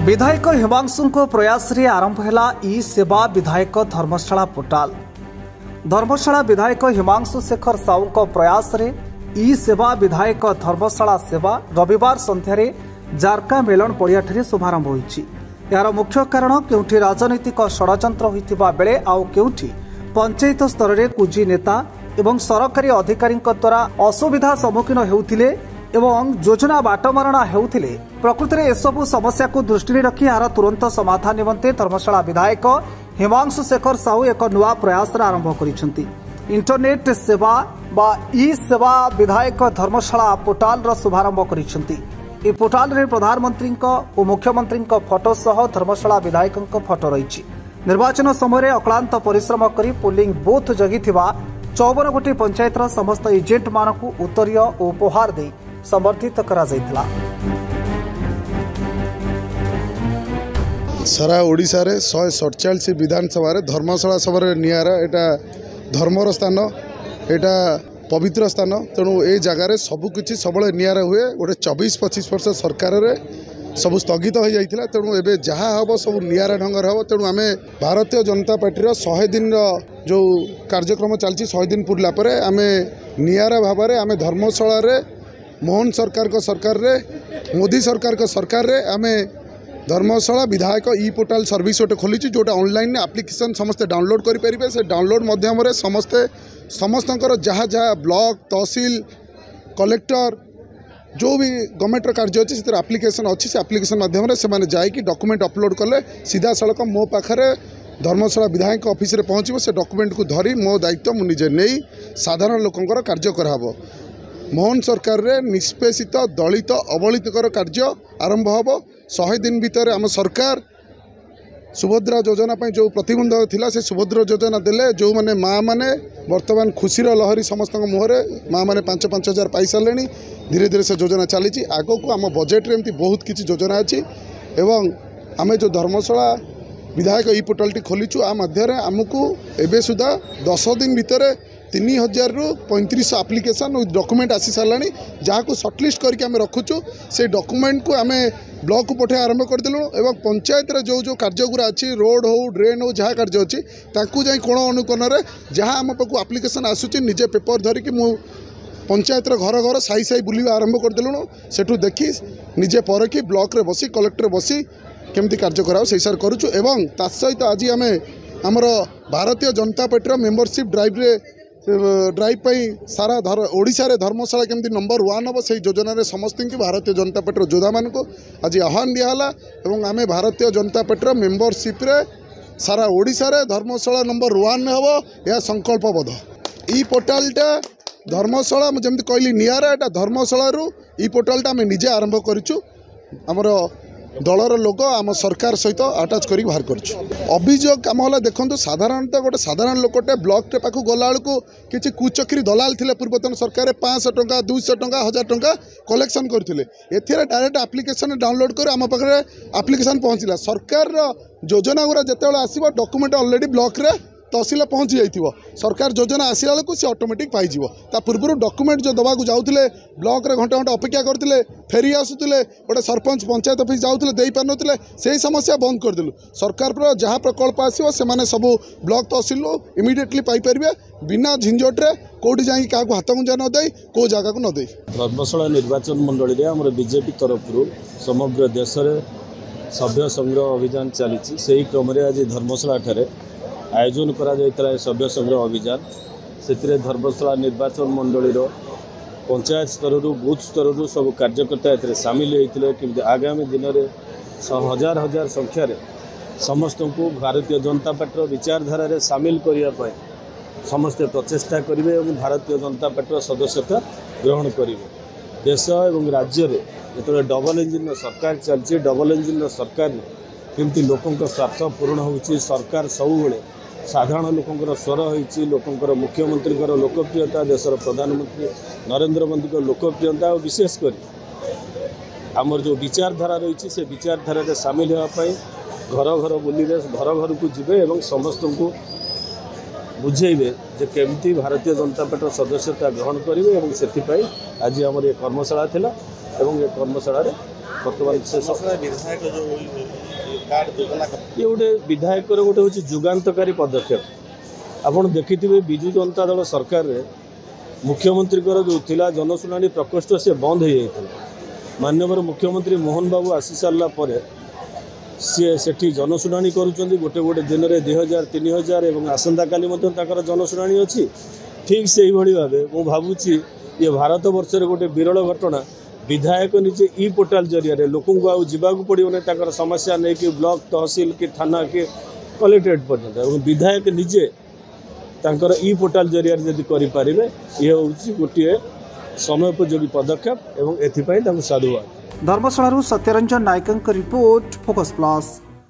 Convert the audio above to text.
विधायक हिमांशु प्रयास रे आरंभ है ई सेवा विधायक धर्मशाला पोर्टाल। धर्मशाला विधायक हिमांशु शेखर साहू प्रयास रे ई सेवा विधायक धर्मशाला सेवा रविवार संध्यारे जारका मेलन पड़िया शुभारंभ होईछि। यार मुख्य कारण केउठी राजनीतिक षड़यंत्र होइतिबा बेले आउ केउठी पंचायत स्तर रे कुजी नेता एवं सरकारी अधिकारी द्वारा असुविधा सम्मुखीन हेउथिले एवं योजना बाटमारणा हेउथिले। प्रकृति में एसबू समस्या को दृष्टि रखी यार तुरंत समाधान निमंते धर्मशाला विधायक हिमांशु शेखर साहू एक नुआ प्रयास आरंभ करिसेंती। इंटरनेट सेवा बा ई सेवा विधायक धर्मशाला पोर्टाल रो शुभारंभ करिसेंती। ए पोर्टाल रे प्रधानमंत्री और मुख्यमंत्री फोटो सह धर्मशाला विधायक फोटो रही। निर्वाचन समय अक्लांत परिश्रम करी पोलिंग बूथ जगिथिबा 54 गोटी पंचायत समस्त एजेंट मानकु उत्तरीय और उपहार दे समर्थित करा जायतिला। सारा ओडिशा रे 147 विधानसभा धर्मशाला सभा नियारा एटा धर्मर स्थान, एटा पवित्र स्थान। तेणु ए जगार सबकि सब नियारा हुए। गोटे 24-25 वर्ष सरकार रे सब स्थगित हो जाइथिला। तेणु एबे जहाँ हम सब नियारा ढंगर हम। तेणु आम भारतीय जनता पार्टी 100 दिन जो कार्यक्रम चलती 100 दिन पूरला परे आम नियारा भाव में आम धर्मशाला रे मोहन सरकार को सरकार रे मोदी सरकार को सरकार रे आम धर्मशाला विधायक ई पोर्टाल सर्विस गोटे खोली जोटा ऑनलाइन एप्लिकेशन समस्ते डाउनलोड करें। से डाउनलोड माध्यम समस्ते समस्तंकर जहाँ जहाँ ब्लॉक तहसील कलेक्टर जो भी गवर्नमेंट कार्य अच्छी से एप्लिकेशन अच्छी से एप्लिकेशन माध्यम से जाकि डॉक्यूमेंट अपलोड कले सीधा सड़क मो पाखे धर्मशाला विधायक ऑफिस रे पहुँचो। से डॉक्यूमेंट को धरी मो दायित्व मुझे नहीं साधारण लोकंकर कार्य कराबो। मोहन सरकार रे निष्पेषित दलित अवलितर कार्य आरंभ हम। 100 दिन भितर आम सरकार सुभद्रा योजना जो प्रतिबंधक थिला से सुभद्रा योजना देले। जो माने माँ माने वर्तमान खुशीर लहरी समस्त मुहरे माँ माने 5-5 हजार पाई सारे। धीरे धीरे से योजना चली आग को आम बजेट रे एमती बहुत किसी योजना अच्छी। एवं आम जो धर्मशाला विधायक ई पोर्टाल टी खोलीचु आ मध्य आमको एबे सुधा 10 दिन भितर 3000 रु 3500 एप्लिकेशन डॉक्यूमेंट आसी सारा जहाँ को सर्टलिस्ट करके आम रखुचु। से डॉक्यूमेंट को आम ब्लॉक को पठे आरंभ करदेलु। एवं पंचायत रे जो जो कार्यगुरा अच्छी रोड हो ड्रेन हो जहाँ कार्य अच्छी ताकू जाई कोण अनुकोण जहाँ आम पाक एप्लिकेशन आसूची निजे पेपर धरिकी मु पंचायत घर घर साई साई बुलवा आरंभ करदेलु। सेठू देखी निजे परखी ब्लॉक रे बसी कलेक्टर बसी केमती कार्य कराओ से हिसाब करुचु। एवं ता सहित आज आम आमर Bharatiya Janata party membership drive सारा ओडिशा रे धर्मशाला केमती नंबर 1 हम से योजना रे समस्त की भारतीय जनता पार्टी योद्धा मान को आज आह्वान दिहला। एवं आम भारतीय जनता पार्टी मेंबरशिप रे सारा ओडिशा रे धर्मशाला नंबर 1 हम यह संकल्पबद्ध। ई पोर्टालटा धर्मशाला जमी कहली नियारा एटा धर्मशाला रु ई पोर्टालटा आम निजे आरंभ करूँ। आमर दलर लोक आम सरकार सहित आटाच कर बाहर करूँ। अभियोग आम है देखो साधारणतः गोटे साधारण लोकटे ब्लॉक पाक गला बेलू किसी कुचक्री दलाल थे पूर्वतन सरकार 500 टंका 200 टंका 1000 टंका कलेक्शन करते। एथिरे डायरेक्ट एप्लिकेशन डाउनलोड कर आम पाखे एप्लिकेशन पहुँचला। सरकार योजना गुरा जिते आसो डॉक्यूमेंट ऑलरेडी ब्लॉक रे तहसील पहुँची जाइए। सरकार योजना आसला बेलू सी ऑटोमेटिक पाइज। ता पूर्व डॉक्यूमेंट जो दवा को जाऊे ब्लॉक रे घंटा घंटा अपेक्षा करते फेरी आसुले गोटे सरपंच पंचायत ऑफिस जाऊे दे पार ना से समस्या बंद करदेलु। सरकार पर जहाँ प्रकल्प आसो से सब ब्लॉक तहसील इमिडिएटली पाइपर बिना झिंझटे कौटी जा क्या हाथ गुंजा न दे कौ जगह को न दे। धर्मशाला निर्वाचन मंडली में आम बीजेपी तरफ समग्र देश में सभ्य संग्रह अभियान चली। से क्रम आज धर्मशाला ठारे आयोजन करा सभ्य संग्रह अभियान। से धर्मशाला निर्वाचन मंडलीर पंचायत स्तर बूथ स्तर सब कार्यकर्ता सामिल होते कि आगामी दिन में हजार हजार संख्यार समस्त को भारतीय जनता पार्टी विचारधारा सामिल करने समस्ते प्रचेषा करेंगे और भारतीय जनता पार्टी सदस्यता ग्रहण करेंगे। देश और राज्य में जो डबल इंजिन सरकार चलती डबल इंजिन सरकार केमती लोकों स्वार्थ पूर्ण हो सरकार सब साधारण लोकंर स्वर होती लोकंर मुख्यमंत्री लोकप्रियता देशर प्रधानमंत्री नरेंद्र मोदी को लोकप्रियता और विशेषकर आमर जो विचारधारा रही से विचारधारा सामिल होगापी घर घर बुलिबे घर घर को जीवे और समस्त को बुझेबे जे केमती भारतीय जनता पार्टी सदस्यता ग्रहण करेंगे। और से आज आमर ये कर्मशाला थिला और ये कर्मशाला बर्तमान विधायक जो कार्ड योजना ये गोटे विधायक गोटे हूँ जुगान्तकारी पदक्षेप आप देखिथे विजु जनता दल सरकार रे मुख्यमंत्री जो थिला जनशुणाणी प्रकोष्ठ से बंद हो जाता माननीय मुख्यमंत्री मोहन बाबू आसी सारा पर सी सेठी जनशुणाणी करुँच गोटे गोटे दिन में 2000 3000 और आसंता काली जनशुणाणी अच्छी ठीक से भाव मुझे भावुची ये भारत वर्ष गोटे विरल घटना विधायक निजे ई पोर्टाल जरिया लोक जावाक पड़ो समस्या नहीं कि ब्लॉक तहसील कि थाना कि कलेक्टरेट पर्यंत विधायक निजे तांकर ई पोर्टाल जरिया जदि करें ये हूँ गोटे समयोपयोगी पदक्षेप एवं एथपाई साधुवाद। धर्मशाला सत्यरंजन नायक रिपोर्ट फोकस प्लस।